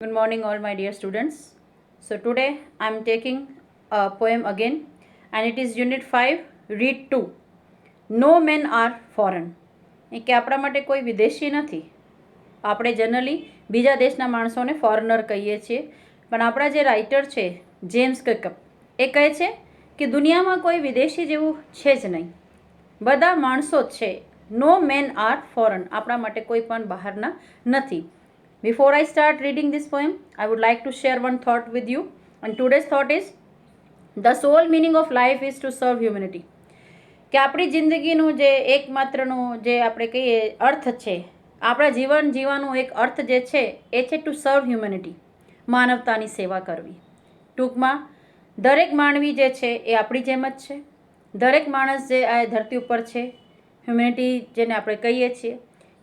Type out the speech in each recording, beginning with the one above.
Good morning, all my dear students. So, today I am taking a poem again, and it is Unit 5, Read 2. No men are foreign. કે આપણા માટે કોઈ વિદેશી નથી. આપણે generally બીજા દેશના માણસોને ફોરેનર કહીએ છીએ, પણ આપણા જે રાઇટર છે જેમ્સ ક્લિકઅપ એ કહે છે કે દુનિયામાં કોઈ વિદેશી જેવું છે જ નહીં, બધા માણસો જ છે. નો મેન આર ફોરેન. આપણા માટે કોઈ પણ બહારના નથી. Before I start reading this poem, I would like to share one thought with you. And today's thought is, the sole meaning of life is to serve humanity. કે આપણી જિંદગીનું જે એકમાત્રનું જે આપણે કહીએ અર્થ છે, આપણા જીવન જીવવાનું એક અર્થ જે છે એ છે ટુ સર્વ હ્યુમેનિટી, માનવતાની સેવા કરવી. ટૂંકમાં દરેક માનવી જે છે એ આપણી જેમ જ છે. દરેક માણસ જે આ ધરતી ઉપર છે, હ્યુમેનિટી જેને આપણે કહીએ છીએ,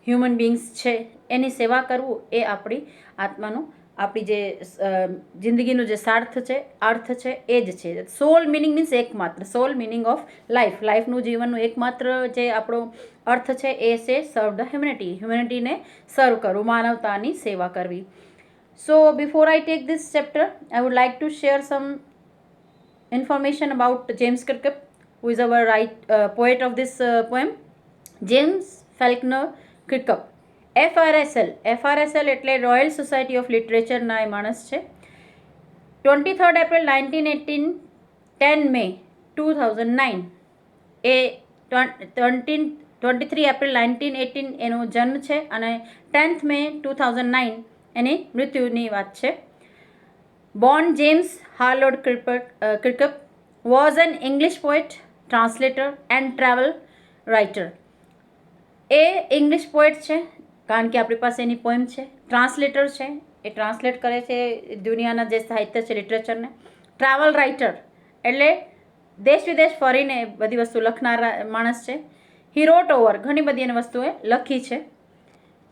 હ્યુમન બિંગ્સ છે, એની સેવા કરવું એ આપણી આત્માનું, આપણી જે જિંદગીનું જે સાર્થ છે, અર્થ છે એ જ છે. સોલ મિનિંગ મીન્સ એકમાત્ર, સોલ મિનિંગ ઓફ લાઈફ, લાઈફનું જીવનનું એકમાત્ર જે આપણો અર્થ છે એ છે સર્વ ધ હ્યુમેનિટી, હ્યુમેનિટીને સર્વ કરવું, માનવતાની સેવા કરવી. So before I take this chapter, I would like to share some information about James Kirkup, who is our poet of this poem. James Faulkner Kirkup, FRSL એટલે રોયલ સોસાયટી ઓફ લિટરેચરના એ માણસ છે. 23 April 1918, 10 મે 2009 એ 23 April 1918 એનો જન્મ છે અને 10th મે 2009 એની મૃત્યુની વાત છે. Born James Harlow Kirkup was an English poet, translator and travel writer. A English poet છે કારણ કે આપણી પાસે એની પોએમ છે. ટ્રાન્સલેટર છે, એ ટ્રાન્સલેટ કરે છે દુનિયાના જે સાહિત્ય છે, લિટરેચરને. ટ્રાવેલ રાઇટર એટલે દેશ વિદેશ ફરીને બધી વસ્તુ લખનારા માણસ છે. હી રોટ ઓવર, ઘણી બધી એની વસ્તુએ લખી છે.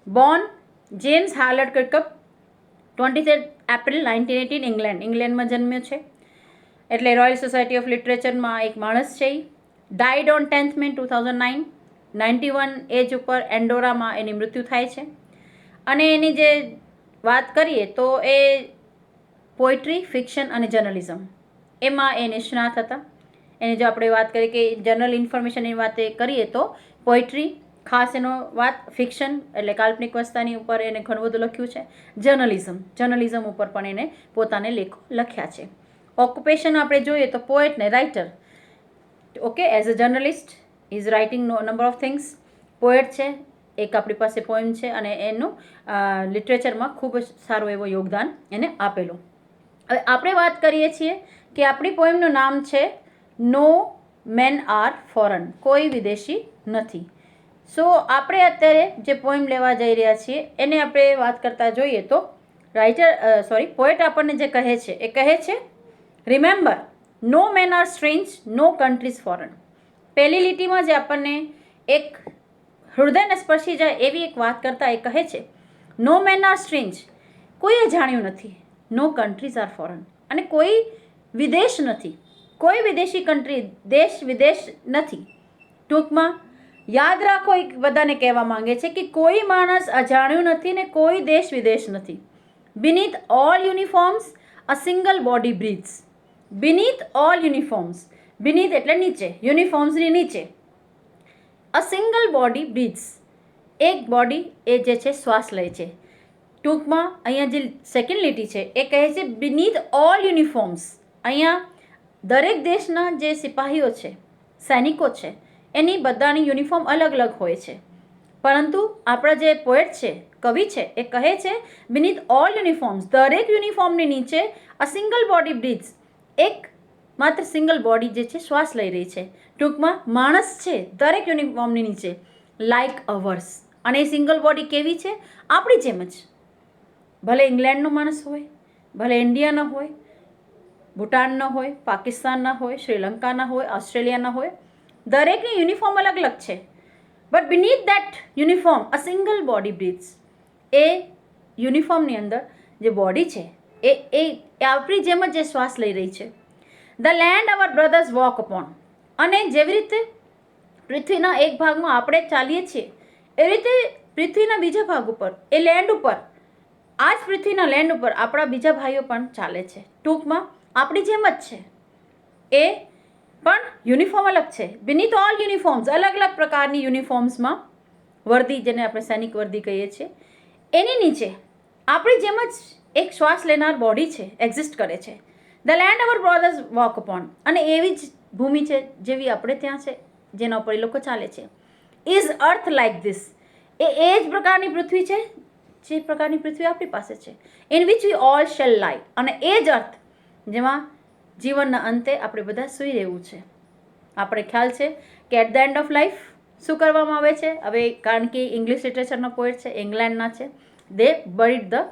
બોર્ન જેમ્સ હાર્લોડ કિર્કઅપ, 23 એપ્રિલ 1918, ઇંગ્લેન્ડમાં જન્મ્યો છે. એટલે રોયલ સોસાયટી ઓફ લિટરેચરમાં એક માણસ છે. ડાઇડ ઓન 10th મે 2009, 91 એજ ઉપર એન્ડોરામાં એની મૃત્યુ થાય છે. અને એની જે વાત કરીએ તો એ પોઇટ્રી, ફિક્શન અને જર્નલિઝમ એમાં એ નિષ્ણાત હતા. એની જો આપણે વાત કરીએ કે જનરલ ઇન્ફોર્મેશનની વાત કરીએ તો પોઇટ્રી ખાસ એનો વાત, ફિક્શન એટલે કાલ્પનિક વસ્તુની ઉપર એને ઘણું બધું લખ્યું છે. જર્નલિઝમ ઉપર પણ એને પોતાને લેખો લખ્યા છે. ઓક્યુપેશન આપણે જોઈએ તો પોએટ ને writer. Okay, as a journalist is writing number of things. Poet છે, એક આપણી પાસે પોએમ છે અને એનું લિટરેચરમાં ખૂબ જ સારું એવું યોગદાન એને આપેલું. હવે આપણે વાત કરીએ છીએ કે આપણી પોએમનું નામ છે નો મેન આર ફોરેન, કોઈ વિદેશી નથી. સો આપણે અત્યારે જે પોએમ લેવા જઈ રહ્યા છીએ એને આપણે વાત કરતા જોઈએ તો પોએટ આપણને જે કહે છે એ કહે છે, remember no men are strange, no countries foreign. પહેલી લીટીમાં જે આપણને એક હૃદયને સ્પર્શી જાય એવી એક વાત કરતા એ કહે છે, નો મેન આર સ્ટ્રેન્જ, કોઈએ જાણ્યું નથી. નો કન્ટ્રીઝ આર ફોરેન, અને કોઈ વિદેશ નથી, કોઈ વિદેશી કન્ટ્રી, દેશ વિદેશ નથી. ટૂંકમાં યાદ રાખો, એક બધાને કહેવા માંગે છે કે કોઈ માણસ અજાણ્યું નથી ને કોઈ દેશ વિદેશ નથી. Beneath all uniforms a single body breathes. Beneath all uniforms, beneath એટલે નીચે, યુનિફોર્મ્સની નીચે. અ સિંગલ બોડી બ્રીથ્સ, એક બોડી એ જે છે શ્વાસ લે છે. ટૂંકમાં અહીંયા જે સેકન્ડ લીટી છે એ કહે છે બીનીથ ઓલ યુનિફોર્મ્સ. અહીંયા દરેક દેશના જે સિપાહીઓ છે, સૈનિકો છે, એની બધાની યુનિફોર્મ અલગ અલગ હોય છે. પરંતુ આપણા જે પોએટ છે, કવિ છે, એ કહે છે બીનીથ ઓલ યુનિફોર્મ્સ, દરેક યુનિફોર્મની નીચે અ સિંગલ બોડી બ્રીથ્સ, એક માત્ર સિંગલ બોડી જે છે શ્વાસ લઈ રહી છે. ટૂંકમાં માણસ છે દરેક યુનિફોર્મની નીચે, લાઇક અવર્સ. અને એ સિંગલ બોડી કેવી છે? આપણી જેમ જ. ભલે ઇંગ્લેન્ડનો માણસ હોય, ભલે ઇન્ડિયાનો હોય, ભૂટાનનો હોય, પાકિસ્તાનના હોય, શ્રીલંકાના હોય, ઓસ્ટ્રેલિયાના હોય, દરેકની યુનિફોર્મ અલગ અલગ છે. But beneath that uniform a single body breathes. એ યુનિફોર્મની અંદર જે બોડી છે એ આપણી જેમ જ એ શ્વાસ લઈ રહી છે. The land our brothers walk upon. અને જેવી રીતે પૃથ્વીના એક ભાગમાં આપણે ચાલીએ છીએ એવી રીતે પૃથ્વીના બીજા ભાગ ઉપર, એ લેન્ડ ઉપર આ જ પૃથ્વીના લેન્ડ ઉપર આપણા બીજા ભાઈઓ પણ ચાલે છે. ટૂંકમાં આપણી જેમ જ છે. એ પણ યુનિફોર્મ અલગ છે. બીનીથ ઓલ યુનિફોર્મ્સ, અલગ અલગ પ્રકારની યુનિફોર્મ્સમાં વર્દી, જેને આપણે સૈનિક વર્દી કહીએ છીએ, એની નીચે આપણી જેમ જ એક શ્વાસ લેનાર બોડી છે, એક્ઝિસ્ટ કરે છે. The land our brothers walk upon, અને એવી જ ભૂમિ છે જેવી આપણે ત્યાં છે, જેના ઉપર એ લોકો ચાલે છે. ઇઝ અર્થ લાઇક ધીસ, એ જ પ્રકારની પૃથ્વી છે જે પ્રકારની પૃથ્વી આપણી પાસે છે. In which we all shall lie, અને એ જ અર્થ જેમાં જીવનના અંતે આપણે બધા સૂઈ રહેવું છે. આપણે ખ્યાલ છે કે at the end of life શું કરવામાં આવે છે. હવે કારણ કે ઇંગ્લિશ લિટરેચરના પોએટ છે, ઇંગ્લેન્ડના છે, they buried the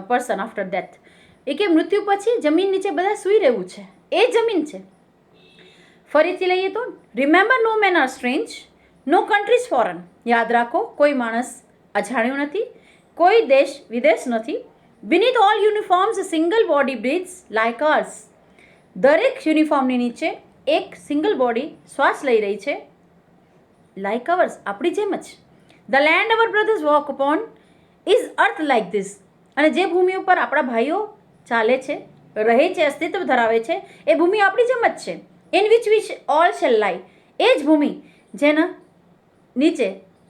person after death. એ કે મૃત્યુ પછી જમીન નીચે બધા સૂઈ રહેવું છે, એ જમીન છે. ફરીથી લઈએ તો remember no men are strange, no countries foreign. યાદ રાખો, કોઈ માણસ અજાણ્યો નથી, કોઈ દેશ વિદેશ નથી. Beneath all uniforms single body breathes like ours. દરેક યુનિફોર્મની નીચે એક સિંગલ બોડી શ્વાસ લઈ રહી છે, લાઇક અવર્સ, આપણી જેમ જ. The land our brothers walk upon is earth like this, અને જે ભૂમિ ઉપર આપણા ભાઈઓ ચાલે છે, રહે છે, અસ્તિત્વ ધરાવે છે, એ ભૂમિ આપણી જેમ જ છે. In which we all shall lie, એ જ ભૂમિ જેના નીચે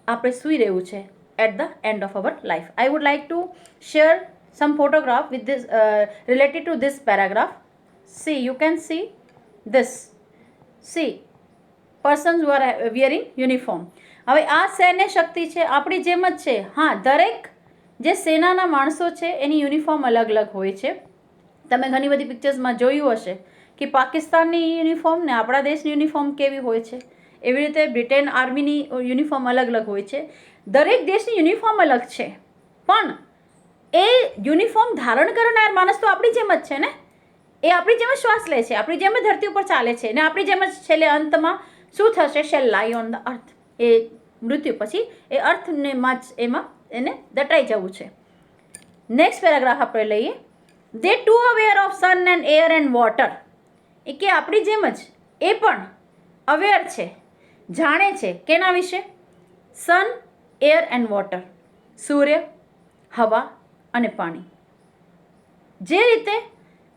આપણે સૂઈ રહેવું છે at the end of our life. I would like to share some photograph with this related to this paragraph. See, you can see this. See, persons who are wearing uniform. હવે આ સૈન્ય શક્તિ છે, આપણી જેમ જ છે. હા, દરેક જે સેનાના માણસો છે એની યુનિફોર્મ અલગ અલગ હોય છે. તમે ઘણી બધી પિક્ચર્સમાં જોયું હશે કે પાકિસ્તાનની યુનિફોર્મ ને આપણા દેશની યુનિફોર્મ કેવી હોય છે. એવી રીતે બ્રિટેન આર્મીની યુનિફોર્મ અલગ અલગ હોય છે. દરેક દેશની યુનિફોર્મ અલગ છે, પણ એ યુનિફોર્મ ધારણ કરનાર માણસ તો આપણી જેમ જ છે ને. એ આપણી જેમ જ શ્વાસ લે છે, આપણી જેમ જ ધરતી ઉપર ચાલે છે, ને આપણી જેમ જ છેલ્લે અંતમાં શું થશે, શેલ લાઈ ઓન ધ અર્થ. એ મૃત્યુ પછી એ અર્થને માં જ એમાં એને દટાઈ જવું છે. નેક્સ્ટ પેરાગ્રાફ આપણે લઈએ. They too aware of sun and air and water. એ કે આપણી જેમ જ એ પણ અવેર છે, જાણે છે કેના વિશે? સન, એર એન્ડ વોટર, સૂર્ય, હવા અને પાણી. જે રીતે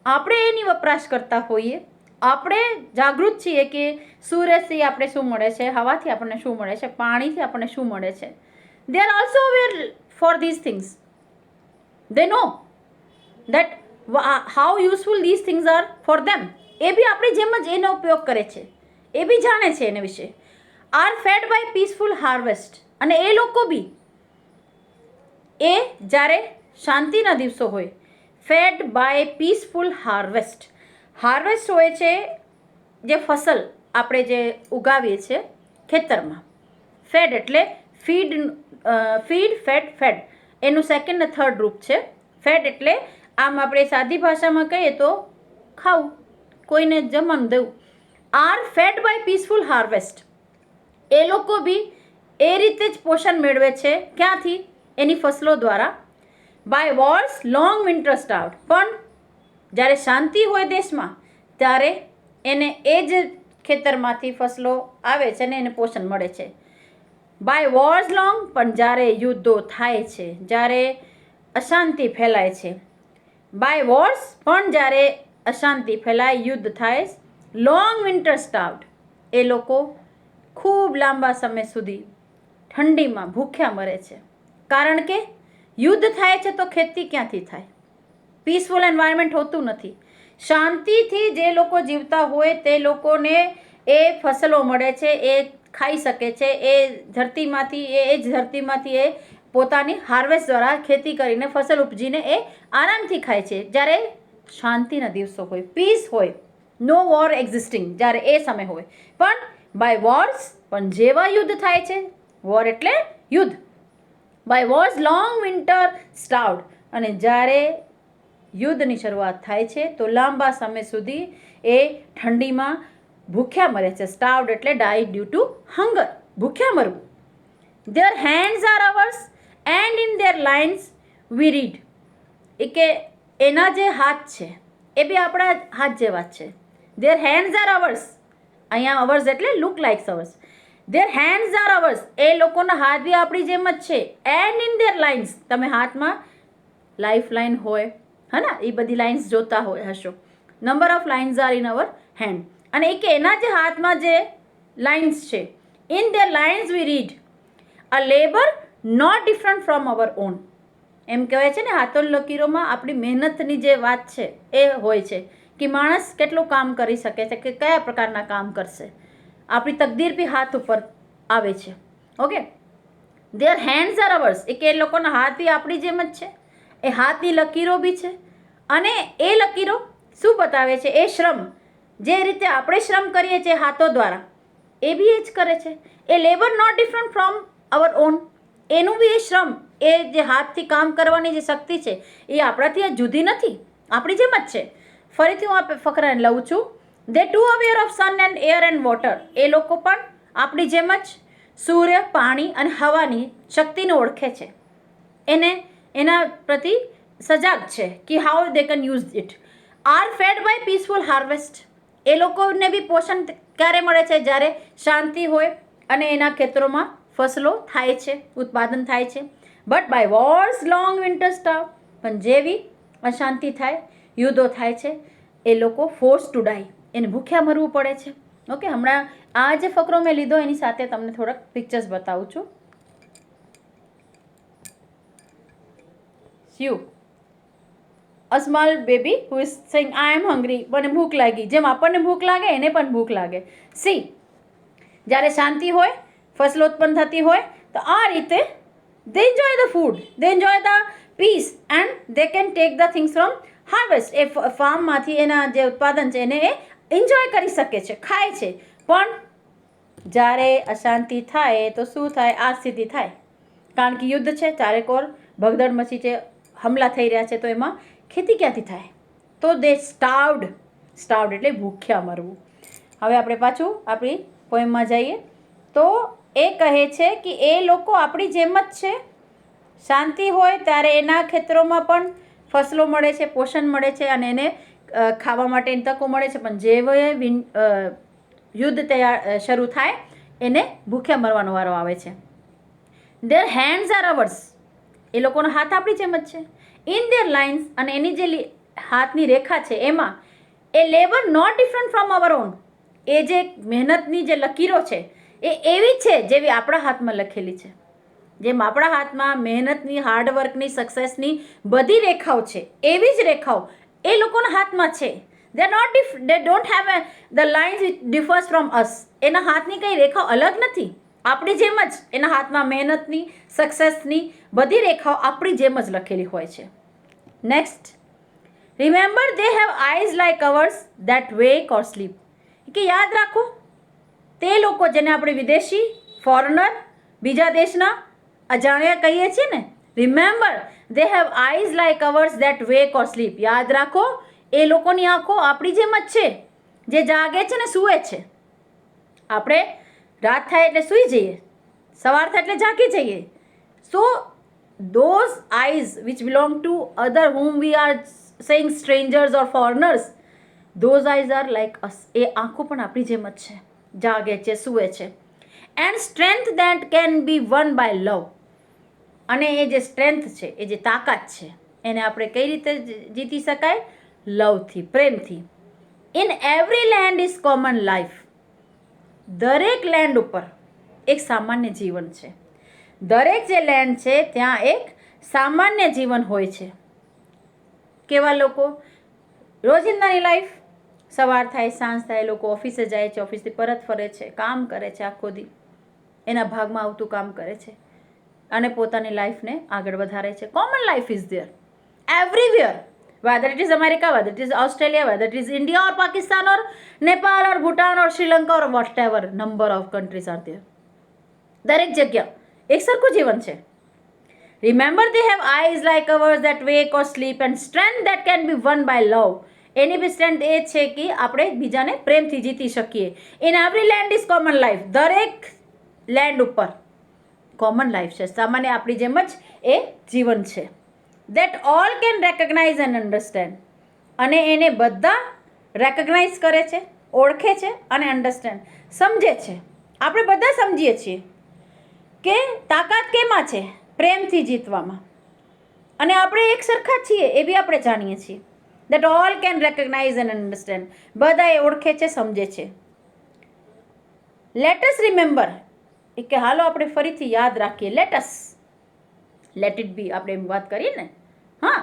આપણે એની વપરાશ કરતા હોઈએ, આપણે જાગૃત છીએ કે સૂર્યથી આપણે શું મળે છે, હવાથી આપણને શું મળે છે, પાણીથી આપણને શું મળે છે. They are also aware for these things. They know that how useful these things are for them. એ બી આપણી જેમ જ એનો ઉપયોગ કરે છે, એ બી જાણે છે એને વિશે. Are fed by peaceful harvest. અને એ લોકો બી એ જ્યારે શાંતિના દિવસો હોય, fed by peaceful harvest. Harvest હોય છે જે ફસલ આપણે જે ઉગાવીએ છીએ ખેતરમાં. ફેડ એટલે ફીડ, ફેડ, ફેડ એનું સેકન્ડ ને થર્ડ રૂપ છે. ફેડ એટલે આમ આપણે સાદી ભાષામાં કહીએ તો ખાવું, કોઈને જમવાનું દેવું. Are fed by peaceful harvest. એ લોકો બી એ રીતે જ પોષણ મેળવે છે. ક્યાંથી? એની ફસલો દ્વારા. By wars long winter start. પણ જ્યારે શાંતિ હોય દેશમાં ત્યારે એને એ જ ખેતરમાંથી ફસલો આવે છે ને એને પોષણ મળે છે. બાય વોર્સ લોંગ, પણ જ્યારે યુદ્ધો થાય છે, જ્યારે અશાંતિ ફેલાય છે. બાય વોર્સ, પણ જ્યારે અશાંતિ ફેલાય, યુદ્ધ થાય, લોંગ વિન્ટર સ્ટાર્ટ, એ લોકો ખૂબ લાંબા સમય સુધી ઠંડીમાં ભૂખ્યા મરે છે. કારણ કે યુદ્ધ થાય છે તો ખેતી ક્યાંથી થાય? પીસફુલ એન્વાયરમેન્ટ હોતું નથી. શાંતિથી જે લોકો જીવતા હોય તે લોકોને એ ફસલો મળે છે, એ ખાઈ શકે છે, એ જ ધરતીમાંથી એ પોતાની હાર્વેસ્ટ દ્વારા ખેતી કરીને ફસલ ઉપજીને એ આરામથી ખાય છે. જ્યારે શાંતિના દિવસો હોય, પીસ હોય, નો વોર એક્ઝિસ્ટિંગ, જ્યારે એ સમય હોય. પણ બાય વોર્સ, પણ જેવા યુદ્ધ થાય છે, વોર એટલે યુદ્ધ, by wars long winter start, અને જ્યારે યુદ્ધની શરૂઆત થાય છે તો લાંબા સમય સુધી એ ઠંડીમાં ભૂખ્યા મરે છે. સ્ટાર્વડ એટલે ડાઈ ડ્યુ ટુ હંગર, ભૂખ્યા મરવું. Their hands are ours and in their lines we read. એ કે એના જે હાથ છે એ બી આપણા હાથ જેવા જ છે. ધેર હેન્ડ્સ આર અવર્સ, અહીંયા અવર્સ એટલે look likes ours. Their hands are ours, એ લોકોના હાથ બી આપણી જેમ જ છે. એન્ડ ઇન ધેર લાઇન્સ, તમે હાથમાં લાઈફ લાઇન હોય, હા ને, એ બધી લાઇન્સ જોતા હશો. Number of lines are in our hand. અને એ કે એના જે હાથમાં જે લાઇન્સ છે, in the lines we read a labour not different from our own. એમ કહેવાય છે ને, હાથોની લકીરોમાં આપણી મહેનતની જે વાત છે એ હોય છે કે માણસ કેટલું કામ કરી શકે છે, કે કયા પ્રકારના કામ કરશે. આપણી તકદીર બી હાથ ઉપર આવે છે. Okay, there hands are ours. એ કે એ લોકોના હાથ બી આપણી જેમ જ છે, એ હાથની લકીરો બી છે. અને એ લકીરો શું બતાવે છે? એ શ્રમ, જે રીતે આપણે શ્રમ કરીએ છીએ હાથો દ્વારા, એ બી એ જ કરે છે. એ labour not different from our own. એનું બી એ શ્રમ, એ જે હાથથી કામ કરવાની જે શક્તિ છે, એ આપણાથી જુદી નથી, આપણી જેમ જ છે. ફરીથી હું આ ફકરાને લઉં છું. They too aware of sun and air and water. એ લોકો પણ આપણી જેમ જ સૂર્ય, પાણી અને હવાની શક્તિને ઓળખે છે. એને એના પ્રતિ સજાગ છે કે how they can use it. Are fed by peaceful harvest. એ લોકોને બી પોષણ ક્યારે મળે છે? જ્યારે શાંતિ હોય અને એના ખેતરોમાં ફસલો થાય છે, ઉત્પાદન થાય છે. But by wars long winter starve. પણ જેવી અશાંતિ થાય, યુદ્ધો થાય છે, એ લોકો ફોર્સ ટુ ડાય, એને ભૂખ્યા મરવું પડે છે. ઓકે, હમણાં આ જે ફકરો મેં લીધો એની સાથે તમને થોડાક પિક્ચર્સ બતાવું છું. You, a small baby who is saying I am hungry. મને ભૂખ લાગી. જેમ આપણને ભૂખ લાગે એને પણ ભૂખ લાગે. સી, જ્યારે શાંતિ હોય, ફસલોત્પન્ન થતી હોય, તો આ રીતે they enjoy the food, they enjoy the peace and they can take the things from harvest. એ ફાર્મમાંથી એના જે ઉત્પાદન છે એને એ એન્જોય કરી શકે છે, ખાય છે. પણ જ્યારે અશાંતિ થાય તો શું થાય? આ સ્થિતિ થાય. કારણ કે યુદ્ધ છે, ચારેકોર ભગદડ મચી છે, હમલા થઈ રહ્યા છે, તો એમાં ખેતી ક્યાંથી થાય? તો દે સ્ટાર્વડ. સ્ટાર્વડ એટલે ભૂખ્યા મરવું. હવે આપણે પાછું આપણી પોએમમાં જઈએ. તો એ કહે છે કે એ લોકો આપણી જેમ જ છે. શાંતિ હોય ત્યારે એના ખેતરોમાં પણ ફસલો મળે છે, પોષણ મળે છે અને એને ખાવા માટેની તકો મળે છે. પણ જે યુદ્ધ શરૂ થાય એને ભૂખ્યા મરવાનો વારો આવે છે. Their hands are ours. એ લોકોનો હાથ આપણી જેમ જ છે. In their lines. અને એની જે હાથની રેખા છે એમાં એ labour not different from our own. એ જે મહેનતની જે લકીરો છે એ એવી છે જેવી આપણા હાથમાં લખેલી છે. જેમ આપણા હાથમાં મહેનતની, હાર્ડવર્કની, સક્સેસની બધી રેખાઓ છે, એવી જ રેખાઓ એ લોકોના હાથમાં છે. they don't have the lines which differs from us. એના હાથની કઈ રેખાઓ અલગ નથી, આપણી જેમ જ એના હાથમાં મહેનતની, સક્સેસની બધી રેખાઓ આપણી જેમ જ લખેલી હોય છે. Next, remember they have eyes like ours that wake or sleep. કે યાદ રાખો, તે લોકો જેને આપણે વિદેશી, ફોરેનર, બીજા દેશના અજાણ્યા કહીએ છીએ ને, remember they have eyes like ours that wake or sleep. યાદ રાખો, એ લોકોની આંખો આપણી જેમ જ છે, જે જાગે છે ને સૂવે છે. આપણે રાત થાય એટલે સૂઈ જઈએ, સવાર થાય એટલે જાગી જઈએ. સો those eyes which belong to other whom we are saying strangers or foreigners, those eyes are like us. એ આંખો પણ આપણી જેમ જ છે, જાગે છે, સૂવે છે. And strength that can be one by લવ. અને એ જે સ્ટ્રેન્થ છે, એ જે તાકાત છે, એને આપણે કઈ રીતે જીતી શકાય? લવથી, પ્રેમથી. In every land is common life. દરેક લેન્ડ ઉપર એક સામાન્ય જીવન છે. દરેક જે લેન્ડ છે ત્યાં એક સામાન્ય જીવન હોય છે. કેવા લોકો? રોજિંદાની લાઈફ, સવાર થાય, સાંજ થાય, લોકો ઓફિસે જાય છે, ઓફિસથી પરત ફરે છે, કામ કરે છે, આખો દી એના ભાગમાં આવતું કામ કરે છે અને પોતાની લાઈફને આગળ વધારે છે. Common life is there everywhere, whether it is America, whether it is Australia, whether it is India or Pakistan or Nepal or Bhutan or Sri Lanka or whatever number of countries are there. દરેક જગ્યા એક સરખું જીવન છે. Remember they have eyes like ours that wake or sleep and strength that can be won by love. એની બી strength એ છે કે આપણે બીજાને પ્રેમથી જીતી શકીએ. In every land is common life. દરેક લેન્ડ ઉપર કોમન લાઈફ છે, સામાન્ય આપણી જેમ જ એ જીવન છે. That all can recognise and understand. અને એને બધા રેકગ્નાઇઝ કરે છે, ઓળખે છે અને અન્ડરસ્ટેન્ડ સમજે છે. આપણે બધા સમજીએ છીએ કે તાકાત કેમાં છે? પ્રેમથી જીતવામાં. અને આપણે એક સરખા છીએ એ બી આપણે જાણીએ છીએ. That all can recognise and understand. બધા એ ઓળખે છે, સમજે છે. લેટ અસ રિમેમ્બર, કે હાલો આપણે ફરીથી યાદ રાખીએ. લેટ ઇટ બી આપણે એમ વાત કરીએ ને. હા,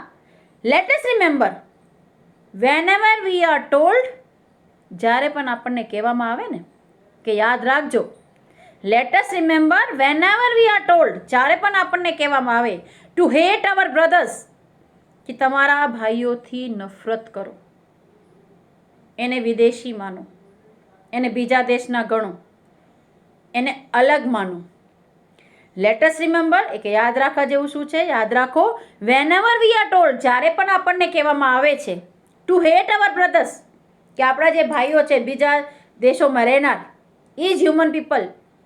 let us remember વેનએવર we are told, જ્યારે પણ આપણને કહેવામાં આવે ને કે યાદ રાખજો. Let us remember વેનએવર we are told, જ્યારે પણ આપણને કહેવામાં આવે ટુ હેટ અવર બ્રધર્સ, કે તમારા ભાઈઓથી નફરત કરો, એને વિદેશી માનો, એને બીજા દેશના ગણો, એને અલગ માનો. લેટ અસ રિમેમ્બર કે યાદ રાખવા જેવું શું છે? યાદ રાખો, વેનએવર વી આર ટોલ્ડ, જ્યારે પણ આપણને કહેવામાં આવે છે ટુ હેટ અવર બ્રધર્સ, કે આપણા જે ભાઈઓ છે બીજા દેશોમાં રહેનાર, is human people,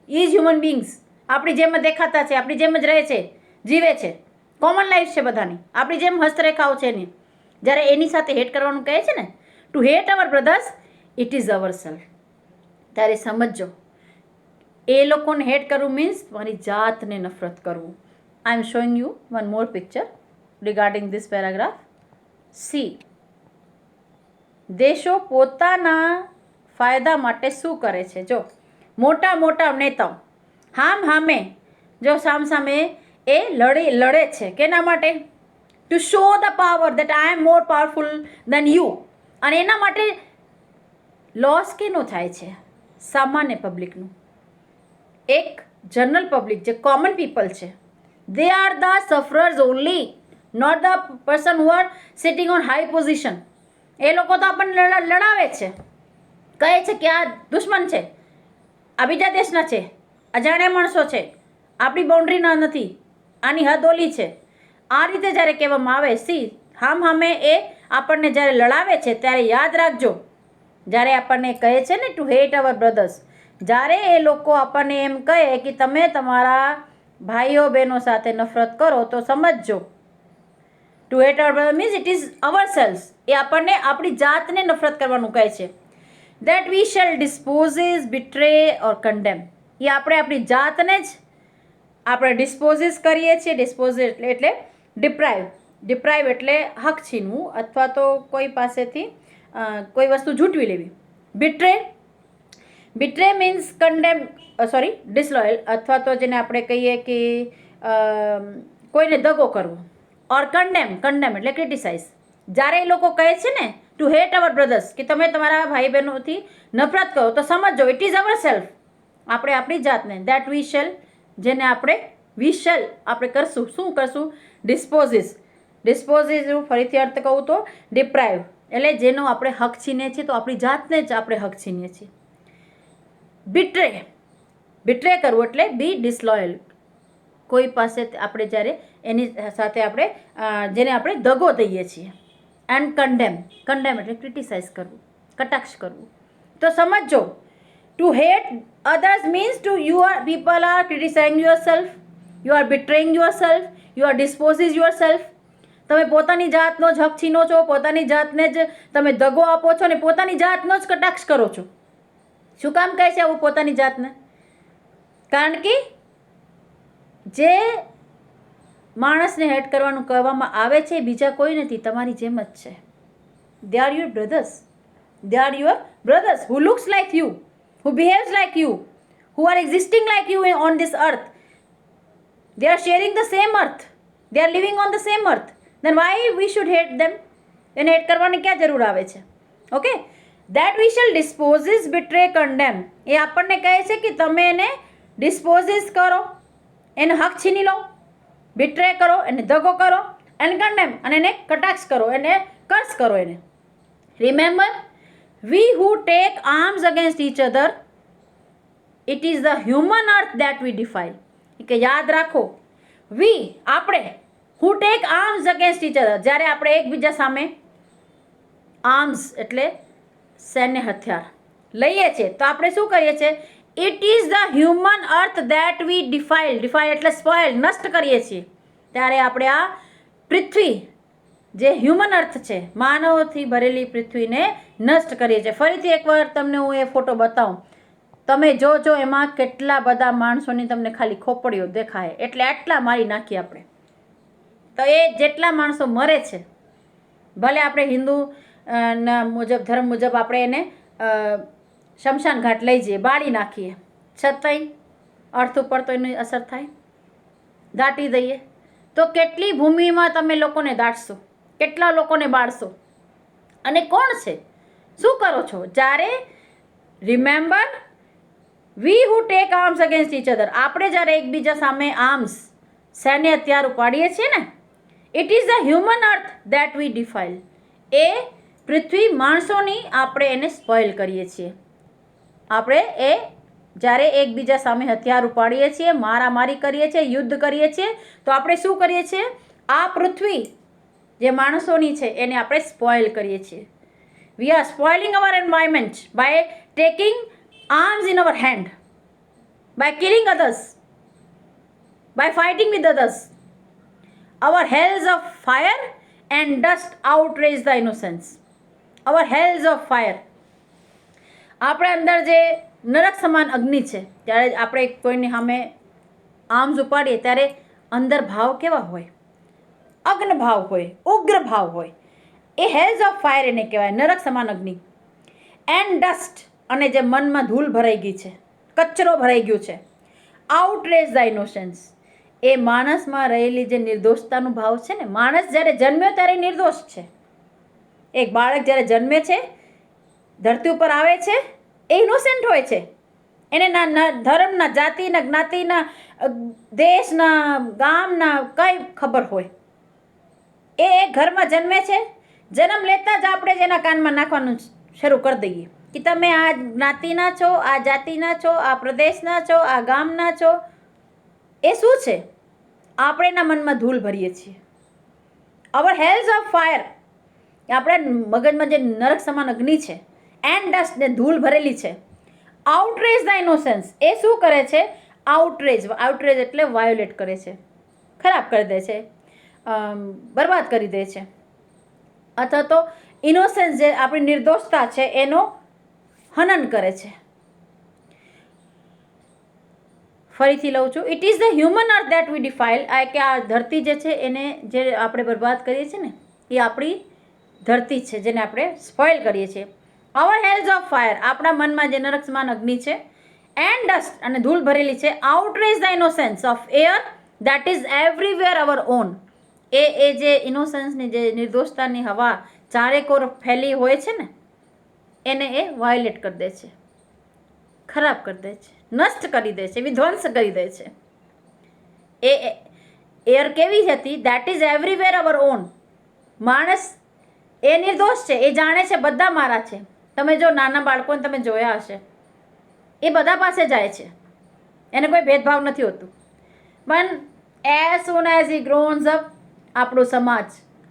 is human beings, આપણી જેમ જ દેખાતા છે, આપણી જેમ જ રહે છે, જીવે છે, કોમન લાઈફ છે બધાની, આપણી જેમ હસ્તરેખાઓ છે એની. જ્યારે એની સાથે હેટ કરવાનું કહે છે ને, to hate our brothers, it is our self. ત્યારે સમજો, એ લોકોને હેટ કરવું મીન્સ તમારી જાતને નફરત કરવું. I am showing you one more picture regarding this paragraph. See, દેશો પોતાના ફાયદા માટે શું કરે છે? જો મોટા મોટા નેતાઓ હામે જો સામસામે એ લડે છે. કેના માટે? To show the power that I am more powerful than you. અને એના માટે લોસ કેનો થાય છે? સામાન્ય પબ્લિકનું. એક જનરલ પબ્લિક જે કોમન પીપલ છે, they are the sufferers only, not the person who are sitting on high position. એ લોકો તો આપણને લડાવે છે, કહે છે કે આ દુશ્મન છે, આ બીજા દેશના છે, અજાણ્યા માણસો છે, આપણી બાઉન્ડ્રીના નથી, આની હદ ઓલી છે. આ રીતે જ્યારે કહેવામાં આવે, સી હામે એ આપણને જ્યારે લડાવે છે ત્યારે યાદ રાખજો, જ્યારે આપણને કહે છે ને ટુ હેટ અવર બ્રધર્સ, જ્યારે એ લોકો આપણને એમ કહે કે તમે તમારા ભાઈઓ બહેનો સાથે નફરત કરો, તો સમજજો to hate our brother means it is our selves. એ આપણને આપણી જાતને નફરત કરવાનું કહે છે. That we shall dispossess, betray or condemn. એ આપણે આપણી જાતને જ આપણે ડિસ્પોઝિસ કરીએ છીએ. ડિસ્પોઝિસ એટલે ડિપ્રાઇવ એટલે હક છીનવું, અથવા તો કોઈ પાસેથી કોઈ વસ્તુ ઝૂંટવી લેવી. બિટ્રે મીન્સ ડિસલોયલ, અથવા તો જેને આપણે કહીએ કે કોઈને દગો કરવો. ઓર કન્ડેમ એટલે ક્રિટિસાઇઝ. જ્યારે એ લોકો કહે છે ને ટુ હેટ અવર બ્રધર્સ, કે તમે તમારા ભાઈ બહેનોથી નફરત કરો, તો સમજો ઇટ ઇઝ અવર સેલ્ફ. આપણે આપણી જાતને, દેટ વી શેલ, જેને આપણે કરશું. શું કરશું? ડિસ્પોઝિસ હું ફરીથી અર્થ કહું તો ડિપ્રાઇવ એટલે જેનો આપણે હક છીનીએ છીએ, તો આપણી જાતને જ આપણે હક છીનીએ છીએ. બિટ્રે કરવું એટલે બી ડિસલોયલ. કોઈ પાસે આપણે જ્યારે એની સાથે આપણે જેને આપણે દગો દઈએ છીએ. એન્ડ કન્ડેમ એટલે ક્રિટિસાઇઝ કરવું, કટાક્ષ કરવું. તો સમજો, to hate others means to people are criticizing yourself, you are betraying yourself, you are disposing yourself. તમે પોતાની જાતનો જ હક છીનો છો, પોતાની જાતને જ તમે દગો આપો છો, અને પોતાની જાતનો જ કટાક્ષ કરો છો. શું કામ કહે છે આવું પોતાની જાતને? કારણ કે જે માણસને હેટ કરવાનું કહેવામાં આવે છે બીજા કોઈ નથી, તમારી જેમ જ છે. they are your brothers who looks like you, who behaves like you, who are existing like you on this earth. They are sharing the same earth, they are living on the same earth. Then why we should hate them? એને hat કરવાની ક્યાં જરૂર આવે છે? Okay, that we shall disposes, betray, condemn. એ આપણને કહે છે કે તમે એને ડિસ્પોઝિસ કરો, એને હક છીની લો, બિટ્રે કરો, એને દગો કરો, એન્ડ કન્ડેમ અને એને કટાક્ષ કરો, એને કર્સ કરો. એને remember, we who take arms against each other, it is the human earth that we defile. કે યાદ રાખો, આપણે who take arms against each other, જ્યારે આપણે એકબીજા સામે આર્મ્સ એટલે સૈન્ય હથિયાર લઈએ છીએ, તો આપણે શું કરીએ છીએ? It is the human earth that we defile એટલે સ્પોઇલ, નષ્ટ કરીએ છીએ. ત્યારે આપણે આ પૃથ્વી જે હ્યુમન અર્થ છે, માનવથી ભરેલી પૃથ્વીને નષ્ટ કરીએ છીએ. ફરીથી એકવાર તમને હું એ ફોટો બતાવું, તમે જોજો એમાં કેટલા બધા માણસોની તમને ખાલી ખોપડીઓ દેખાય, એટલે આટલા મારી નાખીએ આપણે. તો એ જેટલા માણસો મરે છે, ભલે આપણે હિન્દુ ના મુજબ ધર્મ મુજબ આપણે એને શમશાન ઘાટ લઈ જઈએ, બાળી નાખીએ, છતાંય અર્થ ઉપર તો એની અસર થાય, દાટી દઈએ. તો કેટલી ભૂમિમાં તમે લોકોને દાટશો, કેટલા લોકોને બાળશો, અને કોણ છે, શું કરો છો? જ્યારે remember we who take arms against each other, આપણે જ્યારે એકબીજા સામે આર્મ્સ સૈન્ય હથિયાર ઉપાડીએ છીએ ને, it is the human earth that we defile. એ પૃથ્વી માણસોની આપણે એને સ્પોઇલ કરીએ છીએ. આપણે એ જ્યારે એકબીજા સામે હથિયાર ઉપાડીએ છીએ, મારામારી કરીએ છીએ, યુદ્ધ કરીએ છીએ, તો આપણે શું કરીએ છીએ? આ પૃથ્વી જે માણસોની છે એને આપણે સ્પોઇલ કરીએ છીએ. We are spoiling our environment by taking arms in our hand, by killing others, by fighting with others. Our hells of fire and dust outrage the innocence. Our hells of fire. આપણે અંદર જે નરક સમાન અગ્નિ છે, ત્યારે આપણે કોઈની સામે આર્મ્સ ઉપાડીએ ત્યારે અંદર ભાવ કેવા હોય? અગ્ન ભાવ હોય, ઉગ્ર ભાવ હોય. એ હેલ્સ ઓફ ફાયર એને કહેવાય, નરક સમાન અગ્નિ. એન્ડ ડસ્ટ, અને જે મનમાં ધૂળ ભરાઈ ગઈ છે, કચરો ભરાઈ ગયું છે. આઉટરેજ ધ ઇનોસેન્સ, એ માણસમાં રહેલી જે નિર્દોષતાનું ભાવ છે ને, માણસ જ્યારે જન્મ્યો ત્યારે નિર્દોષ છે. એક બાળક જ્યારે જન્મે છે, ધરતી ઉપર આવે છે, એ ઇનોસેન્ટ હોય છે. એને ના ધર્મના, જાતિના, જ્ઞાતિના, દેશના, ગામના કંઈ ખબર હોય. એ ઘરમાં જન્મે છે, જન્મ લેતા જ આપણે જ એના કાનમાં નાખવાનું શરૂ કરી દઈએ કે તમે આ જ્ઞાતિના છો, આ જાતિના છો, આ પ્રદેશના છો, આ ગામના છો. એ શું છે? આપણે એના મનમાં ધૂળ ભરીએ છીએ. અવર હેલ્સ ઓફ ફાયર, આપણે મગજમાં જે નરક સમાન અગ્નિ છે, એન્ડ ડસ્ટ, ને ધૂળ ભરેલી છે. આઉટરેજ ધ ઇનોસેન્સ, એ શું કરે છે? આઉટરેજ, આઉટરેજ એટલે વાયોલેટ કરે છે, ખરાબ કરી દે છે, બરબાદ કરી દે છે. અથવા તો ઇનોસેન્સ જે આપણી નિર્દોષતા છે એનો હનન કરે છે. ફરીથી લઉં છું, it is the human earth that we defile. આ કે આ ધરતી જે છે એને જે આપણે બરબાદ કરીએ છીએ ને, એ આપણી ધરતી છે જેને આપણે સ્પોઇલ કરીએ છીએ. અવર હેલ્સ ઓફ ફાયર, આપણા મનમાં જે નરક સમાન અગ્નિ છે, એન્ડ ડસ્ટ, અને ધૂળ ભરેલી છે. Outrage the innocence of air that is everywhere our own. એ જે ઇનોસેન્સની, જે નિર્દોષતાની હવા ચારેકોર ફેલી હોય છે ને, એને એ વાયોલેટ કરી દે છે, ખરાબ કરી દે છે, નષ્ટ કરી દે છે, વિધ્વંસ કરી દે છે. એ એર કેવી હતી? That is everywhere our on. માણસ એ નિર્દોષ છે, એ જાણે છે બધા મારા છે. તમે જો નાના બાળકોને તમે જોયા હશે, એ બધા પાસે જાય છે, એને કોઈ ભેદભાવ નથી હોતું. પણ as soon as he ગ્રોન્સ up, આપણો સમાજ,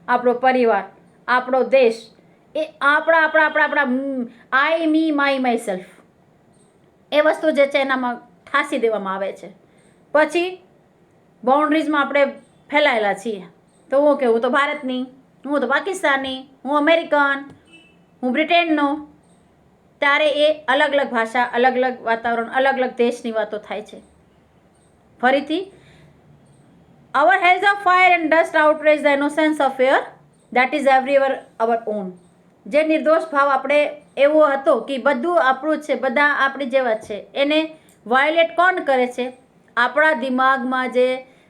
આપણો પરિવાર, આપણો દેશ, એ આપણા આપણા આપણા આપણા આઈ, મી, માય, માય સેલ્ફ, એ વસ્તુ જે છે એનામાં ઠાંસી દેવામાં આવે છે. પછી બાઉન્ડ્રીઝમાં આપણે ફેલાયેલા છીએ. તો હું કે હું તો ભારતની, હું તો પાકિસ્તાની, હું અમેરિકન, હું બ્રિટેનનો. ત્યારે એ અલગ અલગ ભાષા, અલગ અલગ વાતાવરણ, અલગ અલગ દેશની વાતો થાય છે. ફરીથી, our hells of fire and dust outrage the innocence of air that is everywhere our own. જે નિર્દોષ ભાવ આપણે એવો હતો કે બધું આપણું છે, બધા આપણી જેવા છે, એને વાયોલેટ કોણ કરે છે? આપણા દિમાગમાં જે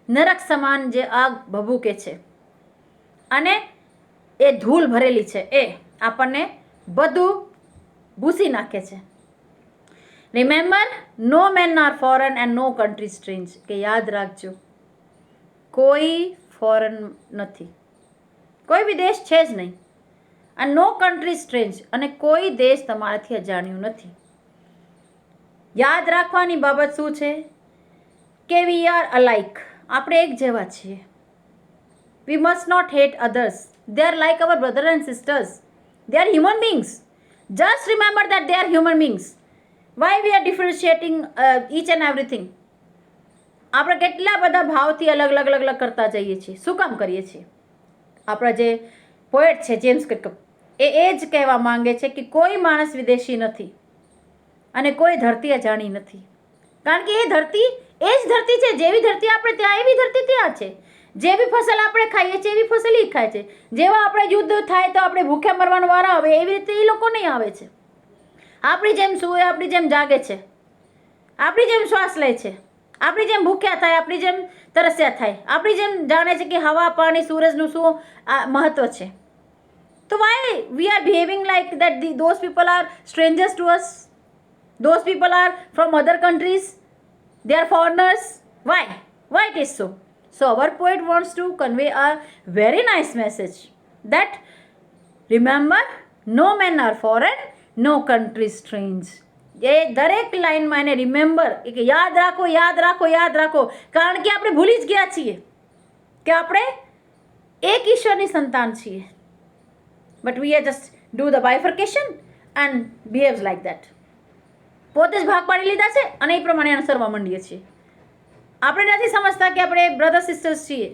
નરક સમાન જે આગ ભભૂકે છે અને એ ધૂળ ભરેલી છે, એ આપણને બધું ભૂસી નાખે છે. Remember, no men are foreign and no country strange. કે યાદ રાખજો, કોઈ ફોરેન નથી, કોઈ બી દેશ છે જ નહીં, અને નો કન્ટ્રી સ્ટ્રેન્જ, અને કોઈ દેશ તમારાથી અજાણ્યું નથી. યાદ રાખવાની બાબત શું છે? કે વી આર અલાઇક, આપણે એક જેવા છીએ. We must not hate others. They are like our brother and sisters. They are human beings. Just remember that they are human beings. Why we are differentiating each and everything? આપણે કેટલા બધા ભાવથી અલગ અલગ અલગ અલગ કરતા જઈએ છીએ. શું કામ કરીએ છીએ? આપણા જે પોએટ છે જેમ્સ ક્લિર્ક, એ જ કહેવા માંગે છે કે કોઈ માણસ વિદેશી નથી અને કોઈ ધરતી અજાણી નથી. કારણ કે એ ધરતી એ જ ધરતી છે. જેવી ધરતી આપણે ત્યાં, એવી ધરતી ત્યાં છે. જે બી ફસલ આપણે ખાઈએ છીએ એવી ફસલ એ ખાય છે. જેવા આપણે યુદ્ધ થાય તો આપણે ભૂખ્યા મરવાનો વારો આવે એવી રીતે એ લોકો નહીં આવે છે. આપણી જેમ સૂવે, આપણી જેમ જાગે છે, આપણી જેમ શ્વાસ લે છે, આપણી જેમ ભૂખ્યા થાય, આપણી જેમ તરસ્યા થાય, આપણી જેમ જાણે છે કે હવા, પાણી, સૂરજનું શું મહત્વ છે. તો why we are behaving like that? Those people are strangers to us. Those people are from other countries. They are foreigners. Why? Why it is so? So our poet wants to convey a very nice message that remember, no men are foreign, no country strange. એ દરેક લાઈનમાં એને remember કે યાદ રાખો, યાદ રાખો, યાદ રાખો. કારણ કે આપણે ભૂલી જ ગયા છીએ કે આપણે એક ઈશ્વરની સંતાન છીએ. But we are just do the bifurcation and બિહેવ્સ like that. પોતે જ ભાગ પાડી લીધા છે અને એ પ્રમાણે અનુસરવા માંડીએ છીએ. આપણે નથી સમજતા કે આપણે બ્રધર સિસ્ટર્સ છીએ,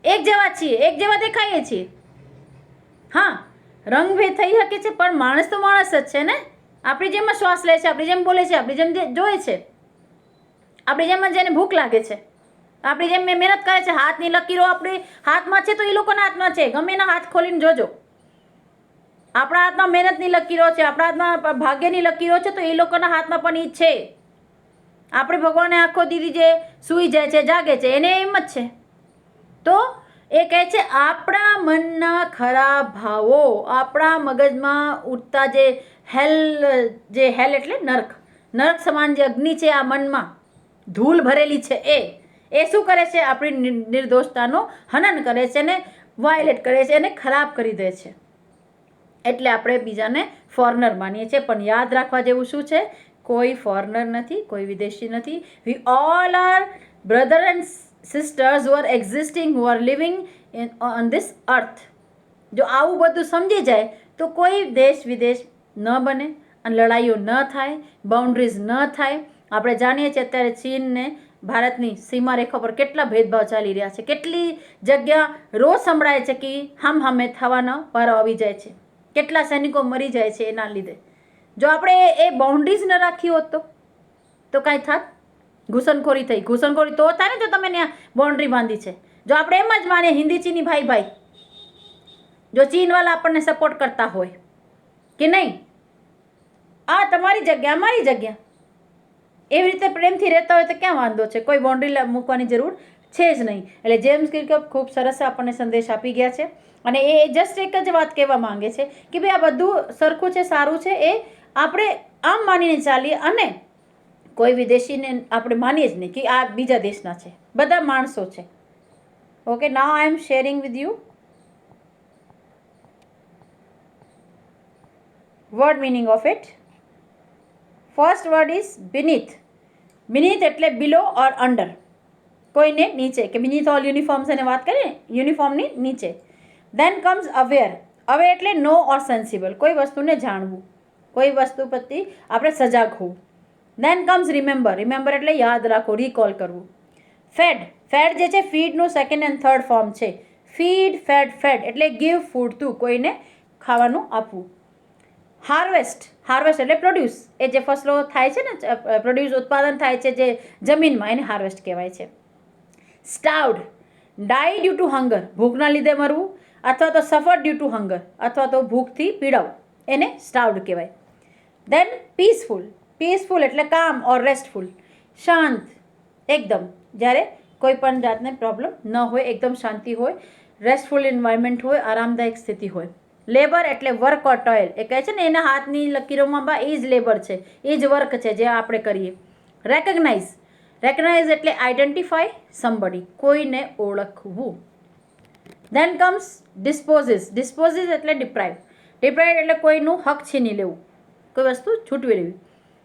એક જેવા છીએ, એક જેવા દેખાઈએ છીએ. હા, રંગભેદ થઈ શકે છે પણ માણસ તો માણસ જ છે ને. આપણી જેમ શ્વાસ લે છે, આપણી જેમ બોલે છે, આપણી જેમ જોવે છે, આપણી જેમ જ એને ભૂખ લાગે છે, આપણી જેમ મહેનત કરે છે. હાથની લકીરો આપણી હાથમાં છે તો એ લોકોના હાથમાં છે. ગમે એના હાથ ખોલીને જોજો, આપણા હાથમાં મહેનતની લકીરો છે, આપણા હાથમાં ભાગ્યની લકીરો છે, તો એ લોકોના હાથમાં પણ એ છે. આપણે ભગવાને આખો દીદી જે સૂઈ જાય છે, જાગે છે, એને એમ જ છે. તો એ કહે છે આપણા મનના ખરાબ ભાવો, આપણા મગજમાં ઉઠતા જે હેલ એટલે નરક સમાન જે અગ્નિ છે આ મનમાં ધૂલ ભરેલી છે, એ શું કરે છે? આપણી નિર્દોષતાનો હનન કરે છે ને વાયોલેટ કરે છે, એને ખરાબ કરી દે છે. એટલે આપણે બીજાને ફોરેનર માનીએ છીએ. પણ યાદ રાખવા જેવું શું છે? કોઈ ફોરેનર નથી, કોઈ વિદેશી નથી. We all are brother and sisters who are existing, who are living on this earth. જો આવું બધું સમજી જાય તો કોઈ દેશ વિદેશ ન બને અને લડાઈઓ ન થાય, બાઉન્ડ્રીઝ ન થાય. આપણે જાણીએ છીએ અત્યારે ચીનને ભારતની સીમારેખા પર કેટલા ભેદભાવ ચાલી રહ્યા છે. કેટલી જગ્યા રોજ સંભળાય છે કે હામે થવાનો વારો આવી જાય છે, કેટલા સૈનિકો મરી જાય છે એના લીધે. જો આપણે એ બાઉન્ડ્રીઝ ન રાખી હોત તો કાંઈ થાત? ઘૂસણખોરી થઈ, ઘૂસણખોરી તો થાય ને જો તમે ત્યાં બાઉન્ડ્રી બાંધી છે. જો આપણે એમ જ માનીએ હિન્દી ચીની ભાઈ ભાઈ, જો ચીનવાળા આપણને સપોર્ટ કરતા હોય કે નહીં, આ તમારી જગ્યા, અમારી જગ્યા, એવી રીતે પ્રેમથી રહેતા હોય તો ક્યાં વાંધો છે? કોઈ બાઉન્ડ્રી મૂકવાની જરૂર છે જ નહીં. એટલે જેમ્સ ક્લિર્ક ખૂબ સરસ આપણને સંદેશ આપી ગયા છે. અને એ જસ્ટ એક જ વાત કહેવા માંગે છે કે ભાઈ આ બધું સરખું છે, સારું છે, એ આપણે આમ માનીને ચાલીએ અને કોઈ વિદેશીને આપણે માનીએ જ નહીં કે આ બીજા દેશના છે. બધા માણસો છે. Okay, now I am sharing with you word meaning of it. First word is beneath. beneath એટલે બિલો ઓર અંડર, કોઈને નીચે, કે beneath all uniforms એને વાત કરીએ યુનિફોર્મની નીચે. દેન કમ્સ અવેર. અવેર એટલે નો ઓર સેન્સિબલ, કોઈ વસ્તુને જાણવું, કોઈ વસ્તુ પ્રત્યે આપણે સજાગ હોવું. દેન કમ્સ રિમેમ્બર. રિમેમ્બર એટલે યાદ રાખો, રિકોલ કરવું. ફેડ. ફેડ જે છે ફીડનું સેકન્ડ એન્ડ થર્ડ ફોર્મ છે. Feed, fed. ફેડ એટલે ગીવ ફૂડ ટુ, કોઈને ખાવાનું આપવું. હાર્વેસ્ટ. હાર્વેસ્ટ એટલે પ્રોડ્યુસ. એ જે ફસલો થાય છે ને, પ્રોડ્યુસ ઉત્પાદન થાય છે જે જમીનમાં, એને હાર્વેસ્ટ કહેવાય છે. સ્ટાર્વડ. ડાઈ ડ્યુ ટુ હંગર, ભૂખના લીધે મરવું, અથવા તો સફર ડ્યુ ટુ હંગર, અથવા તો ભૂખથી પીડાવું, એને સ્ટાર્વડ કહેવાય. દેન પીસફુલ. પીસફુલ એટલે કામ ઓર રેસ્ટફુલ, શાંત એકદમ, જ્યારે કોઈ પણ જાતને પ્રોબ્લેમ ન હોય, એકદમ શાંતિ હોય, રેસ્ટફુલ એન્વાયરમેન્ટ હોય, આરામદાયક સ્થિતિ હોય. લેબર એટલે વર્ક ઓર ટોયલ. એ કહે છે ને એના હાથની લકીરોમાં એ જ લેબર છે, એ જ વર્ક છે જે આપણે કરીએ. રેકગ્નાઇઝ. રેકગ્નાઇઝ એટલે આઈડેન્ટિફાય સમબડી, કોઈને ઓળખવું. દેન કમ્સ ડિસ્પોઝિસ. ડિસ્પોઝિસ એટલે ડિપ્રાઇવ. ડિપ્રાઇવ એટલે કોઈનું હક છીની લેવું, કોઈ વસ્તુ છૂટવી લેવી.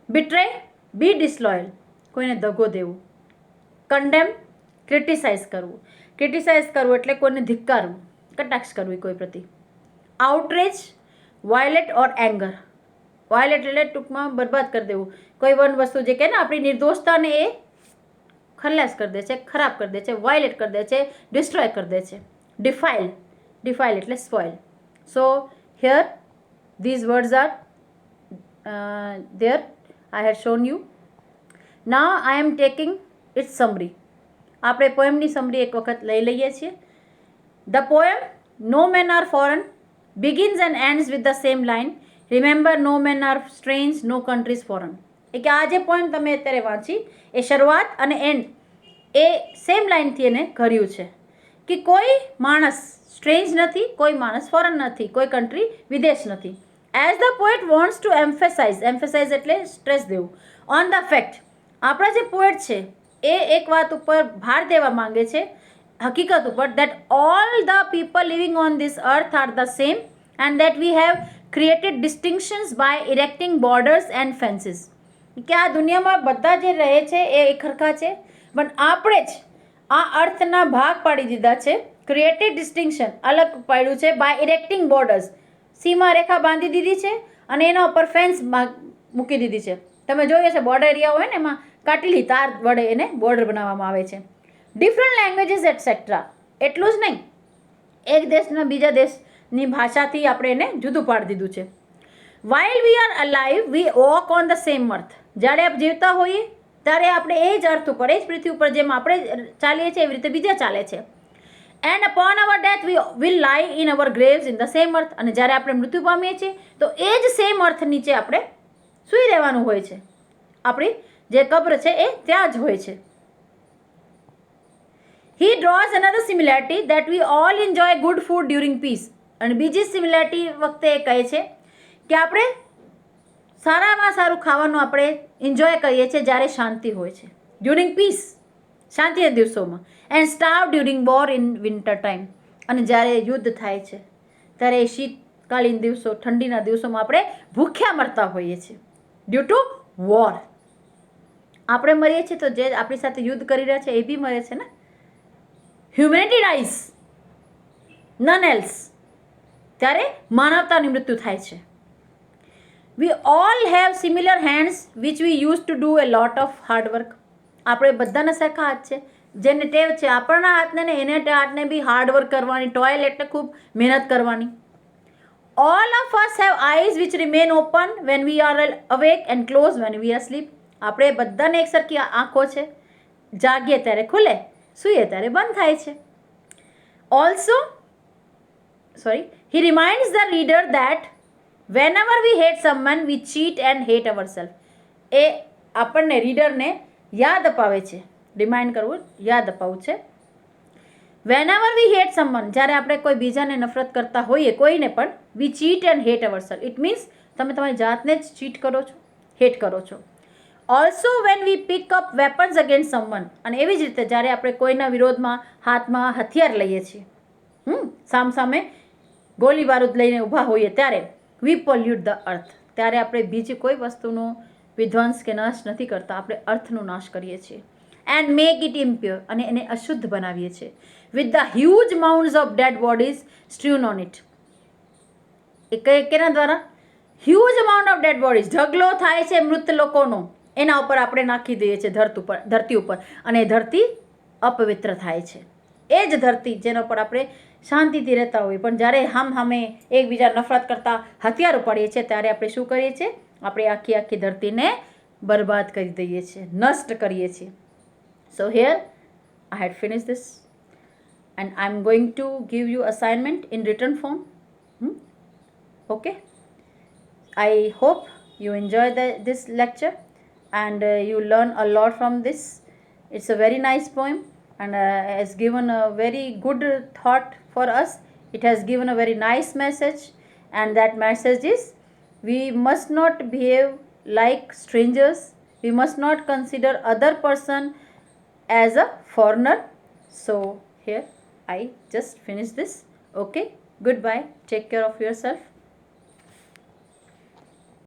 બિટ્રે, બી ડિસલોયલ, કોઈને દગો દેવું. કન્ડેમ, ક્રિટિસાઇઝ કરવું. ક્રિટિસાઇઝ કરવું એટલે કોઈને ધિક્કારવું, કટાક્ષ કરવી કોઈ પ્રતિ. આઉટરેજ, વાયોલેટ ઓર એંગર. વાયોલેટ એટલે ટૂંકમાં બરબાદ કરી દેવું, કોઈ પણ વસ્તુ જે કહે ને આપણી નિર્દોષતાને એ ખલ્લાસ કરી દે છે, ખરાબ કરી દે છે, વાયોલેટ કરી દે છે, ડિસ્ટ્રોય કરી દે છે. ડિફાઇલ. ડિફાઇલ એટલે spoil. So here these words are there. I had shown you. Now I am taking its summary. આપણે પોએમની સમરી એક વખત લઈ લઈએ છીએ. The poem no men are foreign begins and ends with the same line, remember no men are strange no countries foreign. એ કે આ જે પોએમ તમે અત્યારે વાંચી એ શરૂઆત અને એન્ડ એ સેમ લાઇનથી એને કર્યું છે કે કોઈ માણસ સ્ટ્રેન્જ નથી, કોઈ માણસ ફોરેન નથી, કોઈ કન્ટ્રી વિદેશ નથી. As the poet wants to emphasise એટલે સ્ટ્રેસ દેવું ઓન ધ ફેક્ટ. આપણા જે પોએટ છે એ એક વાત ઉપર ભાર દેવા માંગે છે, હકીકત ઉપર, that all the people living on this earth are the same and that we have created distinctions by erecting borders and fences. કે આ દુનિયામાં બધા જે રહે છે એ એકરખા છે, પણ આપણે જ આ અર્થના ભાગ પાડી દીધા છે, ક્રિએટેડ ડિસ્ટિંક્શન અલગ પાડ્યું છે, બાય ઇરેક્ટિંગ બોર્ડર્સ સીમા રેખા બાંધી દીધી છે અને એના ઉપર ફેન્સ મૂકી દીધી છે. તમે જોઈએ છે બોર્ડર એરિયા હોય ને એમાં કાટેલી તાર વડે એને બોર્ડર બનાવવામાં આવે છે. Different languages etcetera. એટલું જ નહીં, એક દેશના બીજા દેશની ભાષાથી આપણે એને જુદું પાડી દીધું છે. While we are alive we walk on the same earth. જ્યારે આપણે જીવતા હોઈએ ત્યારે આપણે એ જ અર્થ ઉપર, એ જ પૃથ્વી ઉપર જેમ આપણે ચાલીએ છીએ એવી રીતે બીજા ચાલે છે. And upon our death we will lie in our graves in the same earth. અને જ્યારે આપણે મૃત્યુ પામીએ છીએ તો એ જ સેમ અર્થ નીચે આપણે સૂઈ રહેવાનું હોય છે. આપણી જે કબ્ર છે એ ત્યાં જ હોય છે. He draws another similarity that we all enjoy good food during peace. અને બીજી સિમિલારિટી વખતે એ કહે છે કે આપણે સારામાં સારું ખાવાનું આપણે એન્જોય કરીએ છીએ જ્યારે શાંતિ હોય છે, ડ્યુરિંગ પીસ, શાંતિના દિવસોમાં. And starve during war in winter time. અને જ્યારે યુદ્ધ થાય છે ત્યારે એ શીતકાલીન દિવસો, ઠંડીના દિવસોમાં આપણે ભૂખ્યા મરતા હોઈએ છીએ ડ્યુ ટુ વોર. આપણે મરીએ છીએ તો જે આપણી સાથે યુદ્ધ કરી રહ્યા છે એ બી મરે છે ને. Humanity dyes, none else. ત્યારે માનવતાની મૃત્યુ થાય છે. We all have similar hands which we use to do A lot of hard work. આપણે બધાના સરખા હાથ છે, જેને ટેવ છે આપણના હાથને ને એને હાથને બી હાર્ડવર્ક કરવાની, ટોયલ એટલે ખૂબ મહેનત કરવાની. All of us have eyes which remain open when we are awake and close when we are sleep. આપણે બધાને એક સરખી આંખો છે, જાગીએ ત્યારે ખુલે, સૂઈએ ત્યારે બંધ થાય છે. Also he reminds the reader that whenever we hate someone we cheat and hate ourselves. એ આપણને રીડરને યાદ અપાવે છે, રિમાઇન્ડ કરવું, યાદ અપાવવું છે. whenever we hate someone, જ્યારે આપણે કોઈ બીજાને નફરત કરતા હોઈએ, કોઈને પણ, we cheat and hate ourselves. it means તમે તમારી જાતને જ ચીટ કરો છો, હેટ કરો છો. Also when we pick up weapons against someone. અને એવી જ રીતે જ્યારે આપણે કોઈના વિરોધમાં હાથમાં હથિયાર લઈએ છીએ, સામસામે ગોલી બારૂદ લઈને ઊભા હોઈએ ત્યારે વી પોલ્યુટ ધ અર્થ. ત્યારે આપણે બીજી કોઈ વસ્તુનો વિધ્વંસ કે નાશ નથી કરતા, આપણે અર્થનો નાશ કરીએ છીએ. And make it impure. અને એને અશુદ્ધ બનાવીએ છીએ. With the huge mounts of dead bodies strewn on it. એ કેના દ્વારા? Huge amount of dead bodies, ઢગલો થાય છે મૃત લોકોનો, એના ઉપર આપણે નાખી દઈએ છીએ ધરતી ઉપર, અને એ ધરતી અપવિત્ર થાય છે. એ જ ધરતી જેના ઉપર આપણે શાંતિથી રહેતા હોઈએ, પણ જ્યારે સામે એકબીજા નફરત કરતા હથિયાર ઉપાડીએ છીએ ત્યારે આપણે શું કરીએ છીએ? આપણે આખી ધરતીને બરબાદ કરી દઈએ છીએ, નષ્ટ કરીએ છીએ. સો here I had finished this and I'm going to give you assignment in written form. Okay, I hope you enjoy this lecture and you learn a lot from this. It's a very nice poem and has given a very good thought for us. It has given a very nice message, and that message is we must not behave like strangers. We must not consider other person as a foreigner. So here I just finished this. Okay, goodbye. Take care of yourself.